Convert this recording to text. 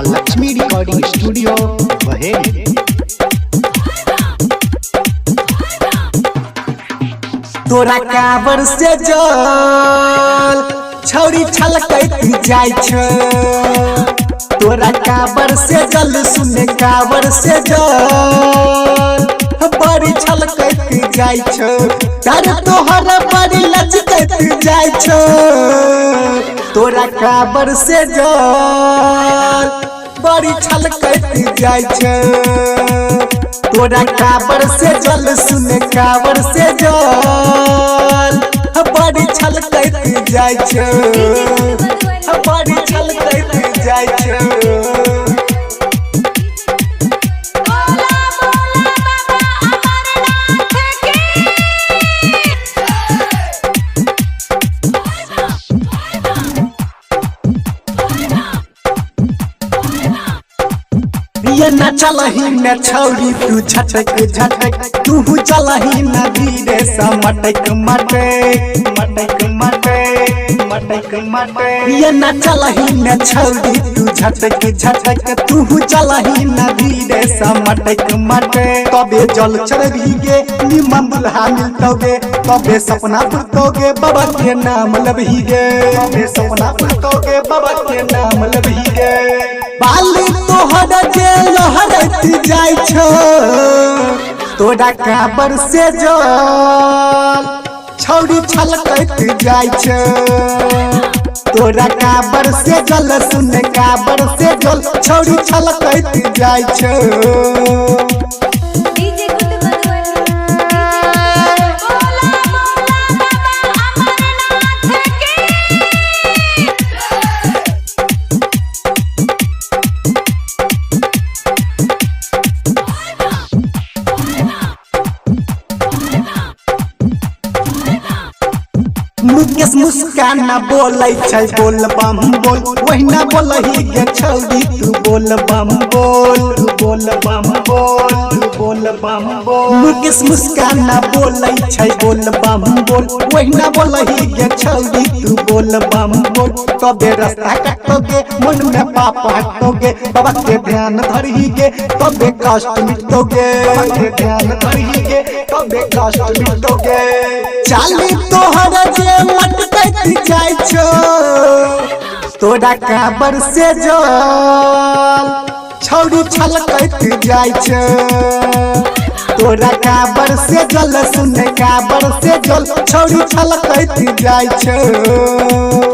माँ Lakshmi recording studio Baheri. तोरा काबर से जल छौरी छलकैत जाय छ, तोरा काबर से जल सुने काबर से जल बड़ी छलकैत जाय छ, तर तोहर बड़ी लचकैत जाय छ। तोरा काबर से जल बड़ी छलकैत जाय छ, तोरा काबर से जल सुने काबर से जल बड़ी छलकैत जाय छ, बड़ी छलकैत जाय छ। ये न चलही न छौरी तू झटक झटक, तू चलही न धीरे सा मटक मटक मटक मटक मटक मटक। ये न चलही न छौरी तू झटक झटक, तू चलही न धीरे सा मटक मटक। तबे जल चढ़ीगे निमन दुल्हा मिलतोगे, तबे सपना पुरतोगे बाबा के नाम लबहीगे, तबे सपना पुरतोगे बाबा के नाम लबहीगे। बाली तोहर जे लहरत जाय छ, तोरा काबर से जल छौरी छलकैत जाय छ, तोरा काबर से जल सुने काबर से जल छौरी छलकैत जाय छ। मुकेश मुस्कान न बोलै छै बोल बम बोल, वहिना बोलही गे छौरी तू बोल बम बोल, तू बोल बम बोल, तू बोल बम बोल। मुकेश मुस्कान न बोलै छै बोल बम बोल, वहिना बोलही गे छौरी तू बोल बम बोल। तबे रास्ता काटोगे मन में पाप हटोगे, बाबा के ध्यान धरहीगे तबे कष्ट मिटोगे, बाबा के ध्यान धरहीगे तबे कष्ट मिटोगे। चाली तोहर जे मटकैत जाय छ, तोरा काबर से जल छौरी छलकैत जाय छ, तोरा काबर से जल सुने काबर से जल छौरी छलकैत जाय छ।